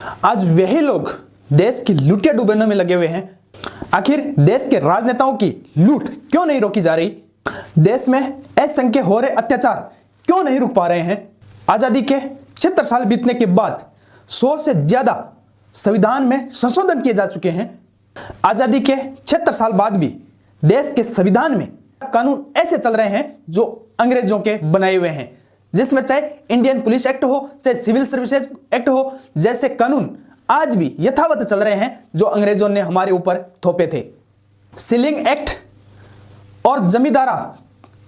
आज वही लोग देश की लुटिया डुबाने में लगे हुए हैं। आखिर देश के राजनेताओं की लूट क्यों नहीं रोकी जा रही? देश में असंख्य हो रहे अत्याचार क्यों नहीं रुक पा रहे हैं? आजादी के 76 साल बीतने के बाद 100 से ज्यादा संविधान में संशोधन किए जा चुके हैं। आजादी के 76 साल बाद भी देश के संविधान में कानून ऐसे चल रहे हैं जो अंग्रेजों के बनाए हुए हैं, जिसमें चाहे इंडियन पुलिस एक्ट हो, चाहे सिविल सर्विसेज एक्ट हो, जैसे कानून आज भी यथावत चल रहे हैं जो अंग्रेजों ने हमारे ऊपर थोपे थे। सीलिंग एक्ट और जमींदारा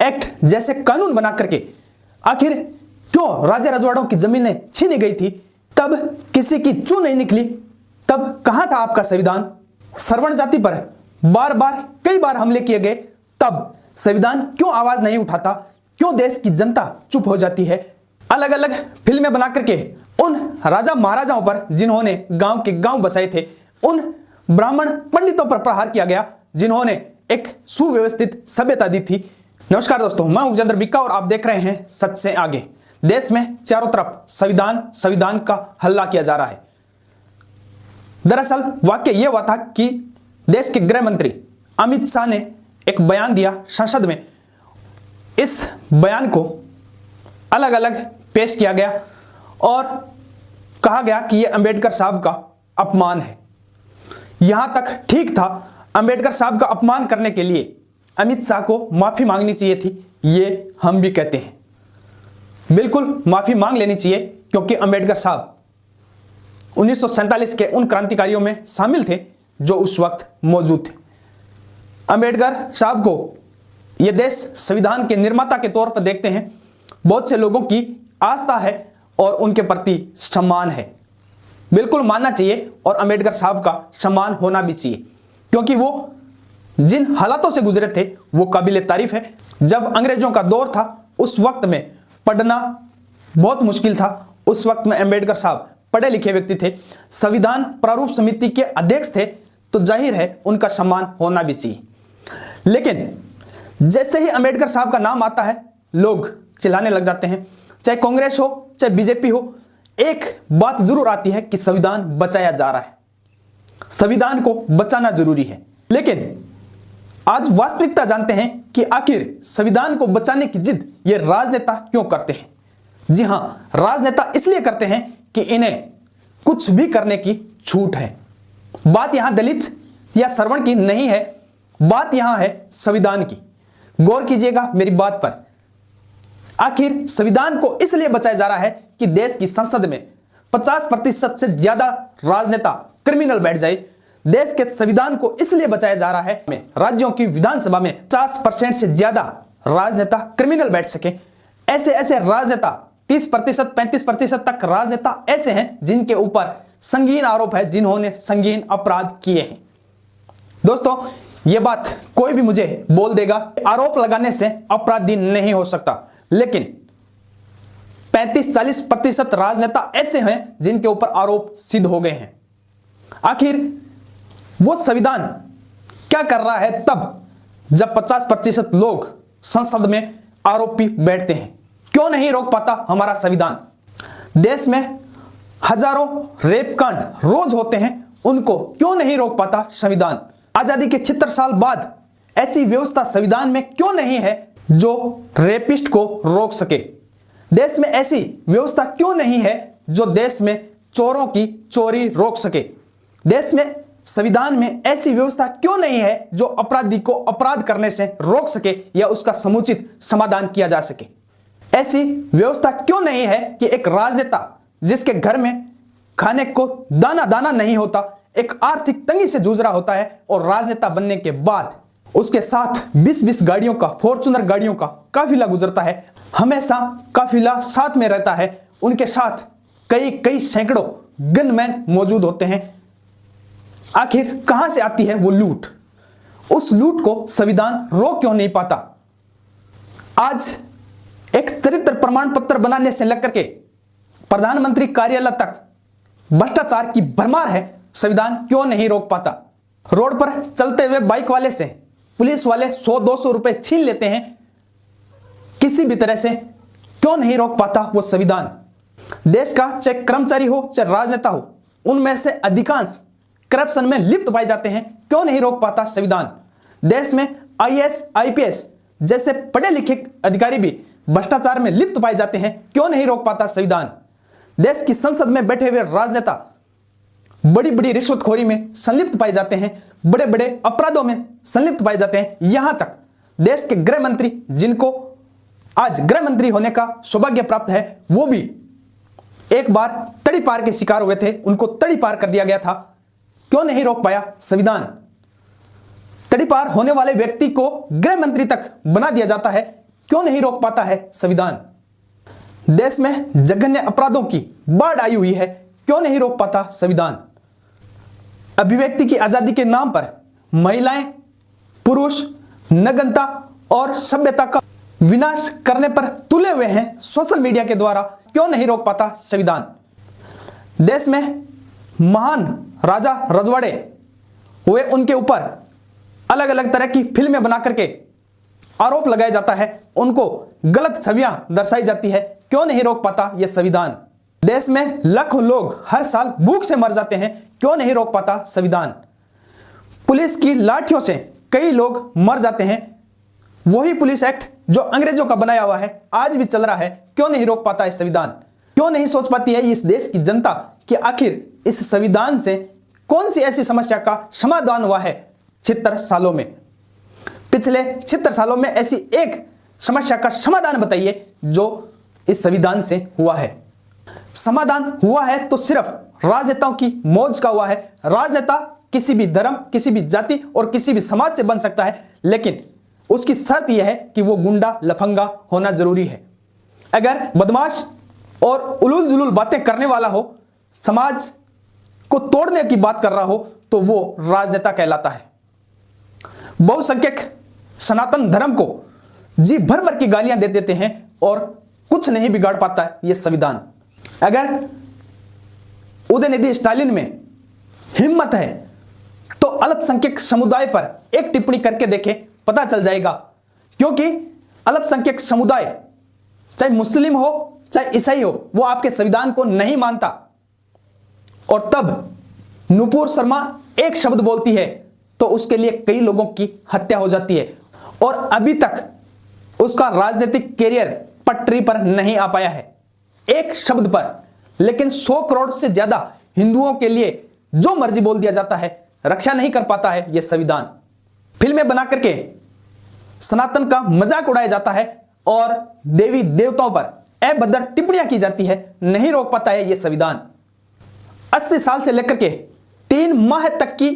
एक्ट जैसे कानून बना करके आखिर क्यों राजा रजवाड़ों की जमीनें छीनी गई थी? तब किसी की चू नहीं निकली, तब कहां था आपका संविधान? सवर्ण जाति पर बार बार कई बार हमले किए गए, तब संविधान क्यों आवाज नहीं उठाता? क्यों देश की जनता चुप हो जाती है? अलग अलग फिल्में बना करके उन राजा महाराजाओं पर जिन्होंने गांव के गांव बसाए थे, उन ब्राह्मण पंडितों पर प्रहार किया गया जिन्होंने एक सुव्यवस्थित सभ्यता दी थी। नमस्कार दोस्तों, मैं उपेंद्र बिक्का और आप देख रहे हैं सच से आगे। देश में चारों तरफ संविधान का हल्ला किया जा रहा है। दरअसल वाक्य यह हुआ था कि देश के गृह मंत्री अमित शाह ने एक बयान दिया संसद में। इस बयान को अलग अलग पेश किया गया और कहा गया कि यह अंबेडकर साहब का अपमान है। यहां तक ठीक था, अंबेडकर साहब का अपमान करने के लिए अमित शाह को माफी मांगनी चाहिए थी। ये हम भी कहते हैं, बिल्कुल माफी मांग लेनी चाहिए, क्योंकि अंबेडकर साहब 1947 के उन क्रांतिकारियों में शामिल थे जो उस वक्त मौजूद थे। अंबेडकर साहब को यह देश संविधान के निर्माता के तौर पर देखते हैं। बहुत से लोगों की आस्था है और उनके प्रति सम्मान है, बिल्कुल मानना चाहिए और अंबेडकर साहब का सम्मान होना भी चाहिए, क्योंकि वो जिन हालातों से गुजरे थे वो काबिले तारीफ है। जब अंग्रेजों का दौर था उस वक्त में पढ़ना बहुत मुश्किल था। उस वक्त में अंबेडकर साहब पढ़े लिखे व्यक्ति थे, संविधान प्रारूप समिति के अध्यक्ष थे, तो जाहिर है उनका सम्मान होना भी चाहिए। लेकिन जैसे ही अंबेडकर साहब का नाम आता है लोग चिल्लाने लग जाते हैं, चाहे कांग्रेस हो चाहे बीजेपी हो। एक बात जरूर आती है कि संविधान बचाया जा रहा है, संविधान को बचाना जरूरी है। लेकिन आज वास्तविकता जानते हैं कि आखिर संविधान को बचाने की जिद ये राजनेता क्यों करते हैं? जी हां, राजनेता इसलिए करते हैं कि इन्हें कुछ भी करने की छूट है। बात यहां दलित या सवर्ण की नहीं है, बात यहां है संविधान की। गौर कीजिएगा मेरी बात पर। आखिर संविधान को इसलिए बचाया जा रहा है कि देश की संसद में 50% से ज्यादा राजनेता क्रिमिनल बैठ जाए। देश के संविधान को इसलिए बचाया जा रहा है राज्यों की विधानसभा में 50% से ज्यादा राजनेता क्रिमिनल बैठ सके। ऐसे राजनेता 30% 35% तक राजनेता ऐसे हैं जिनके ऊपर संगीन आरोप है, जिन्होंने संगीन अपराध किए हैं। दोस्तों, यह बात कोई भी मुझे बोल देगा, आरोप लगाने से अपराधी नहीं हो सकता, लेकिन 35-40% राजनेता ऐसे हैं जिनके ऊपर आरोप सिद्ध हो गए हैं। आखिर वो संविधान क्या कर रहा है तब जब 50% लोग संसद में आरोपी बैठते हैं? क्यों नहीं रोक पाता हमारा संविधान? देश में हजारों रेप कांड रोज होते हैं, उनको क्यों नहीं रोक पाता संविधान? आजादी के 76 साल बाद ऐसी व्यवस्था संविधान में क्यों नहीं है जो रेपिस्ट को रोक सके? देश में ऐसी व्यवस्था क्यों नहीं है जो देश में चोरों की चोरी रोक सके? देश में संविधान में ऐसी व्यवस्था क्यों नहीं है जो अपराधी को अपराध करने से रोक सके या उसका समुचित समाधान किया जा सके? ऐसी व्यवस्था क्यों नहीं है कि एक राजनेता जिसके घर में खाने को दाना दाना नहीं होता, एक आर्थिक तंगी से जूझ रहा होता है, और राजनेता बनने के बाद उसके साथ 20-20 गाड़ियों का, फॉर्च्यूनर गाड़ियों का काफिला गुजरता है, हमेशा काफिला साथ में रहता है, उनके साथ कई सैकड़ों गनमैन मौजूद होते हैं। आखिर कहां से आती है वो लूट? उस लूट को संविधान रोक क्यों नहीं पाता? आज एक चरित्र प्रमाण पत्र बनाने से लेकर के प्रधानमंत्री कार्यालय तक भ्रष्टाचार की भरमार है, संविधान क्यों नहीं रोक पाता? रोड पर चलते हुए बाइक वाले से पुलिस वाले 100-200 रुपए छीन लेते हैं, किसी भी तरह से क्यों नहीं रोक पाता वो संविधान? देश का चाहे कर्मचारी हो चाहे राजनेता हो, उनमें से अधिकांश करप्शन में लिप्त पाए जाते हैं, क्यों नहीं रोक पाता संविधान? देश में आईएएस, आईपीएस जैसे पढ़े लिखे अधिकारी भी भ्रष्टाचार में लिप्त पाए जाते हैं, क्यों नहीं रोक पाता संविधान? देश की संसद में बैठे हुए राजनेता बड़ी बड़ी रिश्वतखोरी में संलिप्त पाए जाते हैं, बड़े बड़े अपराधों में संलिप्त पाए जाते हैं। यहां तक देश के गृह मंत्री, जिनको आज गृह मंत्री होने का सौभाग्य प्राप्त है, वो भी एक बार तड़ीपार के शिकार हुए थे, उनको तड़ीपार कर दिया गया था, क्यों नहीं रोक पाया संविधान? तड़ीपार होने वाले व्यक्ति को गृह मंत्री तक बना दिया जाता है, क्यों नहीं रोक पाता है संविधान? देश में जघन्य अपराधों की बाढ़ आई हुई है, क्यों नहीं रोक पाता संविधान? अभिव्यक्ति की आजादी के नाम पर महिलाएं, पुरुष नग्नता और सभ्यता का विनाश करने पर तुले हुए हैं सोशल मीडिया के द्वारा, क्यों नहीं रोक पाता संविधान? देश में महान राजा रजवाड़े हुए, उनके ऊपर अलग अलग तरह की फिल्में बना करके आरोप लगाया जाता है, उनको गलत छवियां दर्शाई जाती है, क्यों नहीं रोक पाता यह संविधान? देश में लाखों लोग हर साल भूख से मर जाते हैं, क्यों नहीं रोक पाता संविधान? पुलिस की लाठियों से कई लोग मर जाते हैं, वही पुलिस एक्ट जो अंग्रेजों का बनाया हुआ है आज भी चल रहा है, क्यों नहीं रोक पाता है संविधान? क्यों नहीं सोच पाती है इस देश की जनता कि आखिर इस संविधान से कौन सी ऐसी समस्या का समाधान हुआ है 76 सालों में? पिछले 76 सालों में ऐसी एक समस्या का समाधान बताइए जो इस संविधान से हुआ है। समाधान हुआ है तो सिर्फ राजनेताओं की मौज का हुआ है। राजनेता किसी भी धर्म, किसी भी जाति और किसी भी समाज से बन सकता है, लेकिन उसकी शर्त यह है कि वो गुंडा लफंगा होना जरूरी है। अगर बदमाश और उलूल जुलूल बातें करने वाला हो, समाज को तोड़ने की बात कर रहा हो, तो वो राजनेता कहलाता है। बहुसंख्यक सनातन धर्म को जी भर भर की गालियां दे देते हैं और कुछ नहीं बिगाड़ पाता है यह संविधान। अगर उदयनिधि स्टालिन में हिम्मत है तो अल्पसंख्यक समुदाय पर एक टिप्पणी करके देखें, पता चल जाएगा। क्योंकि अल्पसंख्यक समुदाय चाहे मुस्लिम हो चाहे ईसाई हो, वो आपके संविधान को नहीं मानता। और तब नुपुर शर्मा एक शब्द बोलती है तो उसके लिए कई लोगों की हत्या हो जाती है, और अभी तक उसका राजनीतिक कैरियर पटरी पर नहीं आ पाया है एक शब्द पर। लेकिन 100 करोड़ से ज्यादा हिंदुओं के लिए जो मर्जी बोल दिया जाता है, रक्षा नहीं कर पाता है यह संविधान। फिल्में बना करके सनातन का मजाक उड़ाया जाता है और देवी देवताओं पर अभद्र टिप्पणियां की जाती है, नहीं रोक पाता है यह संविधान। 80 साल से लेकर के 3 माह तक की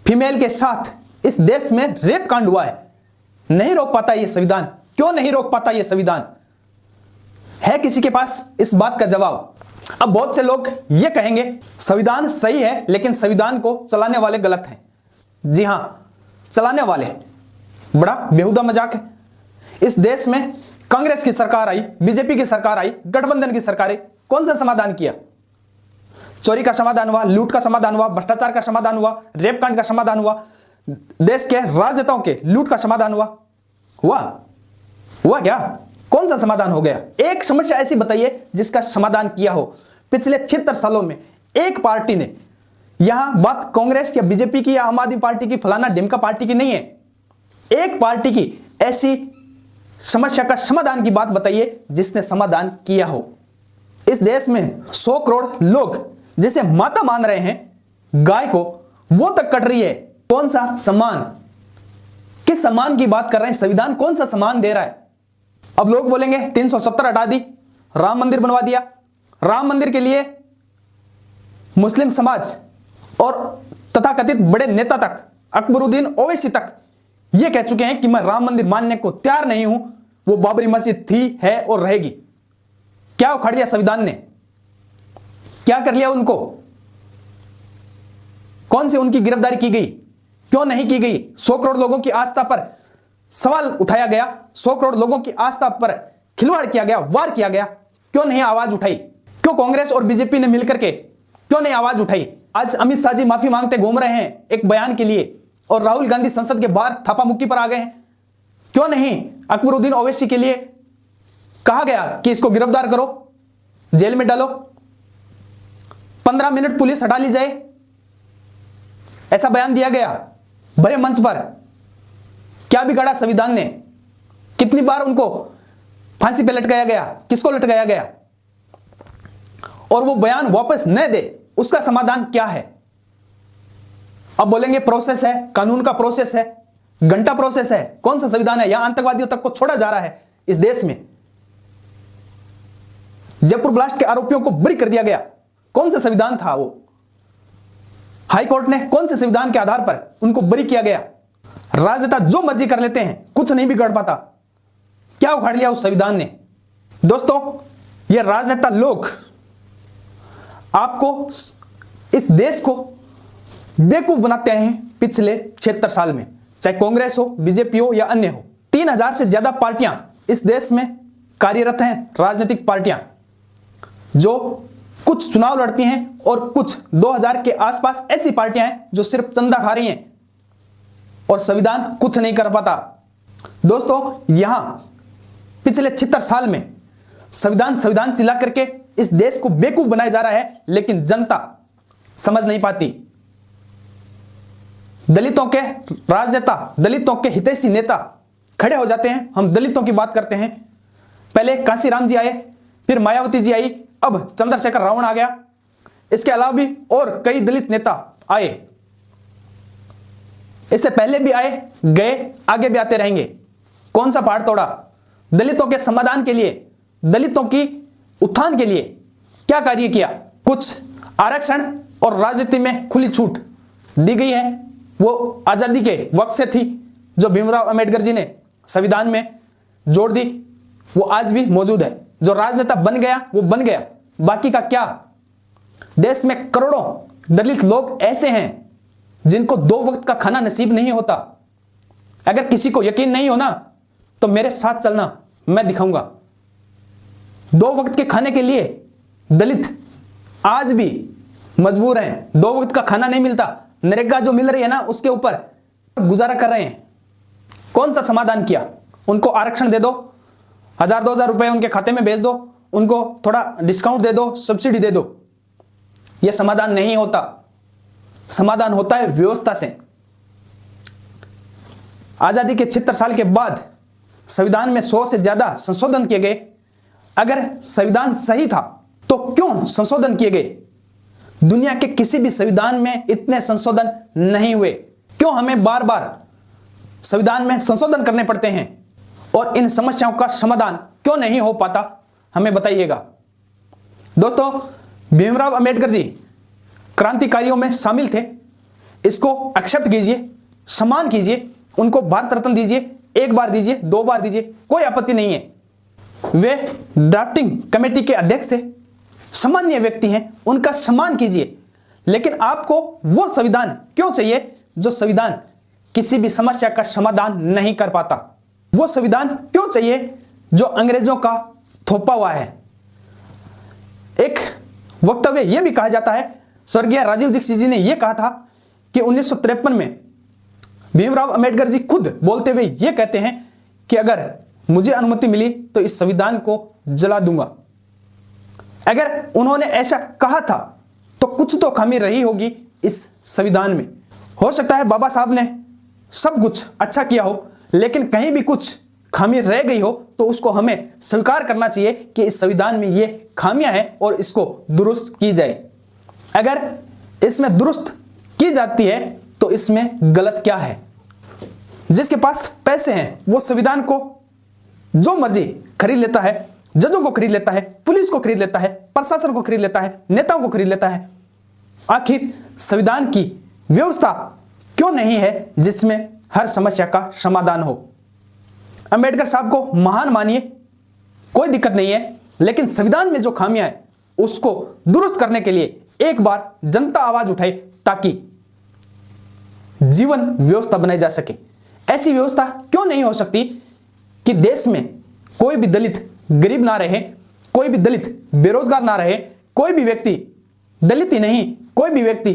फीमेल के साथ इस देश में रेप कांड हुआ है, नहीं रोक पाता यह संविधान। क्यों नहीं रोक पाता यह संविधान? है किसी के पास इस बात का जवाब? अब बहुत से लोग यह कहेंगे संविधान सही है लेकिन संविधान को चलाने वाले गलत हैं। जी हां, चलाने वाले बड़ा बेहुदा मजाक है। इस देश में कांग्रेस की सरकार आई, बीजेपी की सरकार आई, गठबंधन की सरकारें, कौन सा समाधान किया? चोरी का समाधान हुआ, लूट का समाधान हुआ, भ्रष्टाचार का समाधान हुआ, रेप कांड का समाधान हुआ, देश के राजनेताओं के लूट का समाधान हुआ क्या? कौन सा समाधान हो गया? एक समस्या ऐसी बताइए जिसका समाधान किया हो। पिछले 76 सालों में एक पार्टी ने, यहां बात कांग्रेस या बीजेपी की या आम आदमी पार्टी की, फलाना ढिमका पार्टी की नहीं है, एक पार्टी की ऐसी समस्या का समाधान की बात बताइए जिसने समाधान किया हो। इस देश में 100 करोड़ लोग जिसे माता मान रहे हैं, गाय को, वो तक कट रही है। कौन सा सम्मान? किस सम्मान की बात कर रहे हैं? संविधान कौन सा सम्मान दे रहा है? अब लोग बोलेंगे 370 हटा दी, राम मंदिर बनवा दिया। राम मंदिर के लिए मुस्लिम समाज और तथाकथित बड़े नेता तक, अकबरुद्दीन ओवैसी तक यह कह चुके हैं कि मैं राम मंदिर मानने को तैयार नहीं हूं, वो बाबरी मस्जिद थी, है और रहेगी। क्या उखाड़ दिया संविधान ने? क्या कर लिया उनको? कौन सी उनकी गिरफ्तारी की गई? क्यों नहीं की गई? 100 करोड़ लोगों की आस्था पर सवाल उठाया गया, 100 करोड़ लोगों की आस्था पर खिलवाड़ किया गया, वार किया गया, क्यों नहीं आवाज उठाई? क्यों कांग्रेस और बीजेपी ने मिलकर के क्यों नहीं आवाज उठाई? आज अमित शाह जी माफी मांगते घूम रहे हैं एक बयान के लिए, और राहुल गांधी संसद के बाहर थापामुक्की पर आ गए हैं। क्यों नहीं अकबरुद्दीन ओवैसी के लिए कहा गया कि इसको गिरफ्तार करो, जेल में डालो? 15 मिनट पुलिस हटा ली जाए, ऐसा बयान दिया गया बड़े मंच पर। क्या बिगाड़ा संविधान ने? कितनी बार उनको फांसी पे लटकाया गया? किसको लटकाया गया? और वो बयान वापस न दे, उसका समाधान क्या है? अब बोलेंगे प्रोसेस है, कानून का प्रोसेस है, घंटा प्रोसेस है। कौन सा संविधान है? यहां आतंकवादियों तक को छोड़ा जा रहा है इस देश में। जयपुर ब्लास्ट के आरोपियों को बरी कर दिया गया। कौन सा संविधान था वो? हाई कोर्ट ने कौन से संविधान के आधार पर उनको बरी किया गया? राजनेता जो मर्जी कर लेते हैं, कुछ नहीं बिगड़ पाता। क्या उखाड़ लिया उस संविधान ने? दोस्तों, ये राजनेता लोग आपको, इस देश को बेवकूफ बनाते हैं पिछले 76 साल में, चाहे कांग्रेस हो, बीजेपी हो या अन्य हो। 3000 से ज्यादा पार्टियां इस देश में कार्यरत हैं, राजनीतिक पार्टियां, जो कुछ चुनाव लड़ती हैं और कुछ 2000 के आसपास ऐसी पार्टियां हैं जो सिर्फ चंदा खा रही हैं और संविधान कुछ नहीं कर पाता। दोस्तों, यहां पिछले 76 साल में संविधान चिल्ला करके इस देश को बेवकूफ बनाया जा रहा है, लेकिन जनता समझ नहीं पाती। दलितों के राजनेता, दलितों के हितैषी नेता खड़े हो जाते हैं। हम दलितों की बात करते हैं। पहले कांशीराम जी आए, फिर मायावती जी आई, अब चंद्रशेखर रावण आ गया। इसके अलावा भी और कई दलित नेता आए, इससे पहले भी आए गए, आगे भी आते रहेंगे। कौन सा पहाड़ तोड़ा? दलितों के समाधान के लिए, दलितों की उत्थान के लिए क्या कार्य किया? कुछ आरक्षण और राजनीति में खुली छूट दी गई है, वो आजादी के वक्त से थी, जो भीमराव अंबेडकर जी ने संविधान में जोड़ दी, वो आज भी मौजूद है। जो राजनेता बन गया वो बन गया, बाकी का क्या? देश में करोड़ों दलित लोग ऐसे हैं जिनको 2 वक्त का खाना नसीब नहीं होता। अगर किसी को यकीन नहीं हो ना, तो मेरे साथ चलना, मैं दिखाऊंगा। 2 वक्त के खाने के लिए दलित आज भी मजबूर हैं। 2 वक्त का खाना नहीं मिलता, नरेगा जो मिल रही है ना, उसके ऊपर गुजारा कर रहे हैं। कौन सा समाधान किया? उनको आरक्षण दे दो, 1000-2000 रुपए उनके खाते में भेज दो, उनको थोड़ा डिस्काउंट दे दो, सब्सिडी दे दो। यह समाधान नहीं होता। समाधान होता है व्यवस्था से। आजादी के 76 साल के बाद संविधान में 100 से ज्यादा संशोधन किए गए। अगर संविधान सही था तो क्यों संशोधन किए गए? दुनिया के किसी भी संविधान में इतने संशोधन नहीं हुए। क्यों हमें बार बार संविधान में संशोधन करने पड़ते हैं और इन समस्याओं का समाधान क्यों नहीं हो पाता? हमें बताइएगा। दोस्तों, भीमराव अंबेडकर जी क्रांतिकारियों में शामिल थे। इसको एक्सेप्ट कीजिए, सम्मान कीजिए, उनको भारत रत्न दीजिए, 1 बार दीजिए, 2 बार दीजिए, कोई आपत्ति नहीं है। वे ड्राफ्टिंग कमेटी के अध्यक्ष थे, सामान्य व्यक्ति हैं, उनका सम्मान कीजिए। लेकिन आपको वो संविधान क्यों चाहिए जो संविधान किसी भी समस्या का समाधान नहीं कर पाता? वो संविधान क्यों चाहिए जो अंग्रेजों का थोपा हुआ है? एक वक्तव्य यह भी कहा जाता है, स्वर्गीय राजीव दीक्षित जी ने यह कहा था कि 1953 में भीमराव अंबेडकर जी खुद बोलते हुए यह कहते हैं कि अगर मुझे अनुमति मिली तो इस संविधान को जला दूंगा। अगर उन्होंने ऐसा कहा था तो कुछ तो खामी रही होगी इस संविधान में। हो सकता है बाबा साहब ने सब कुछ अच्छा किया हो, लेकिन कहीं भी कुछ खामी रह गई हो तो उसको हमें स्वीकार करना चाहिए कि इस संविधान में ये खामियां हैं और इसको दुरुस्त की जाए। अगर इसमें दुरुस्त की जाती है तो इसमें गलत क्या है? जिसके पास पैसे हैं वो संविधान को जो मर्जी खरीद लेता है, जजों को खरीद लेता है, पुलिस को खरीद लेता है, प्रशासन को खरीद लेता है, नेताओं को खरीद लेता है। आखिर संविधान की व्यवस्था क्यों नहीं है जिसमें हर समस्या का समाधान हो? अंबेडकर साहब को महान मानिए, कोई दिक्कत नहीं है, लेकिन संविधान में जो खामियां हैं उसको दुरुस्त करने के लिए एक बार जनता आवाज उठाए ताकि जीवन व्यवस्था बनाई जा सके। ऐसी व्यवस्था क्यों नहीं हो सकती कि देश में कोई भी दलित गरीब ना रहे, कोई भी दलित बेरोजगार ना रहे, कोई भी व्यक्ति, दलित ही नहीं कोई भी व्यक्ति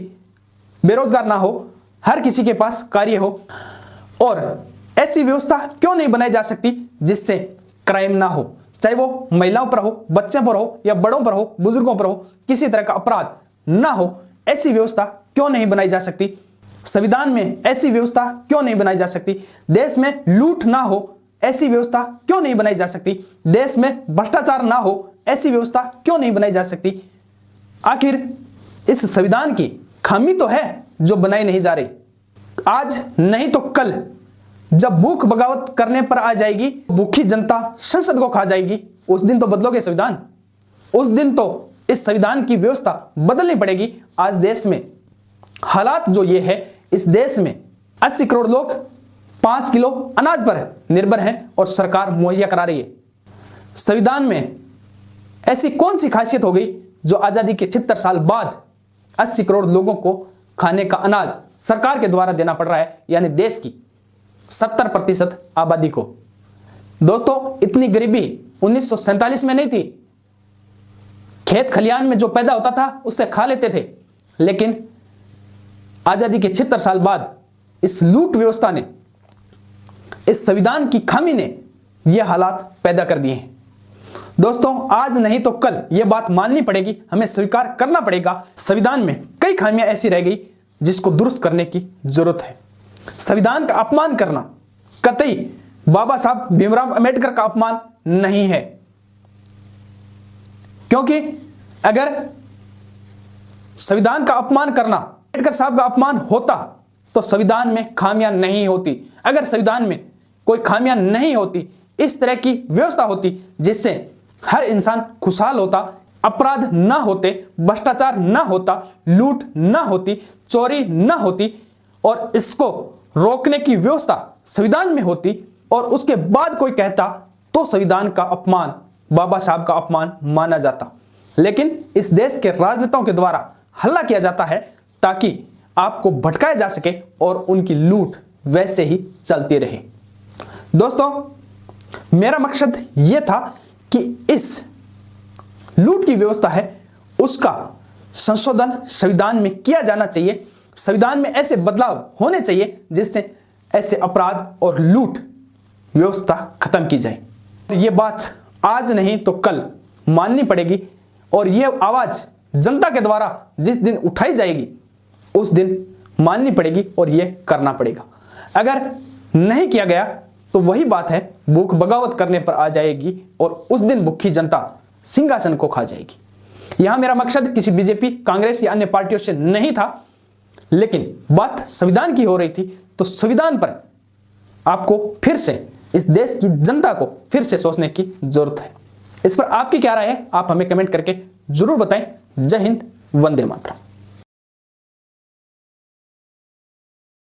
बेरोजगार ना हो, हर किसी के पास कार्य हो। और ऐसी व्यवस्था क्यों नहीं बनाई जा सकती जिससे क्राइम ना हो, चाहे वो महिलाओं पर हो, बच्चों पर हो या बड़ों पर हो, बुजुर्गों पर हो, किसी तरह का अपराध ना हो ऐसी व्यवस्था क्यों नहीं बनाई जा सकती? संविधान में ऐसी व्यवस्था क्यों नहीं बनाई जा सकती? देश में लूट ना हो ऐसी व्यवस्था क्यों नहीं बनाई जा सकती? देश में भ्रष्टाचार ना हो ऐसी व्यवस्था क्यों नहीं बनाई जा सकती? आखिर इस संविधान की खामी तो है जो बनाई नहीं जा रही। आज नहीं तो कल जब भूख बगावत करने पर आ जाएगी, भूखी जनता संसद को खा जाएगी, उस दिन तो बदलोगे संविधान। उस दिन तो इस संविधान की व्यवस्था बदलनी पड़ेगी। आज देश में हालात जो ये है, इस देश में 80 करोड़ लोग 5 किलो अनाज पर निर्भर हैं और सरकार मुहैया करा रही है। संविधान में ऐसी कौन सी खासियत हो गई जो आजादी के 76 साल बाद 80 करोड़ लोगों को खाने का अनाज सरकार के द्वारा देना पड़ रहा है, यानी देश की 70% आबादी को। दोस्तों, इतनी गरीबी 1947 में नहीं थी। खेत खलियान में जो पैदा होता था उससे खा लेते थे, लेकिन आजादी के 76 साल बाद इस लूट व्यवस्था ने, इस संविधान की खामी ने यह हालात पैदा कर दिए हैं। दोस्तों, आज नहीं तो कल यह बात माननी पड़ेगी, हमें स्वीकार करना पड़ेगा। संविधान में कई खामियां ऐसी रह गई जिसको दुरुस्त करने की जरूरत है। संविधान का अपमान करना कतई बाबा साहब भीमराव अंबेडकर का अपमान नहीं है, क्योंकि अगर संविधान का अपमान करना अंबेडकर साहब का अपमान होता तो संविधान में खामियां नहीं होती। अगर संविधान में कोई खामियां नहीं होती, इस तरह की व्यवस्था होती जिससे हर इंसान खुशहाल होता, अपराध ना होते, भ्रष्टाचार ना होता, लूट ना होती, चोरी ना होती, और इसको रोकने की व्यवस्था संविधान में होती, और उसके बाद कोई कहता तो संविधान का अपमान, बाबा साहब का अपमान माना जाता। लेकिन इस देश के राजनेताओं के द्वारा हल्ला किया जाता है ताकि आपको भटकाया जा सके और उनकी लूट वैसे ही चलती रहे। दोस्तों, मेरा मकसद यह था कि इस लूट की व्यवस्था है उसका संशोधन संविधान में किया जाना चाहिए। संविधान में ऐसे बदलाव होने चाहिए जिससे ऐसे अपराध और लूट व्यवस्था खत्म की जाए। ये बात आज नहीं तो कल माननी पड़ेगी, और यह आवाज जनता के द्वारा जिस दिन उठाई जाएगी उस दिन माननी पड़ेगी और यह करना पड़ेगा। अगर नहीं किया गया तो वही बात है, भूख बगावत करने पर आ जाएगी और उस दिन भूखी जनता सिंहासन को खा जाएगी। यहां मेरा मकसद किसी बीजेपी, कांग्रेस या अन्य पार्टियों से नहीं था, लेकिन बात संविधान की हो रही थी, तो संविधान पर आपको फिर से, इस देश की जनता को फिर से सोचने की जरूरत है। इस पर आपकी क्या राय है, आप हमें कमेंट करके जरूर बताएं। जय हिंद, वंदे मातरम।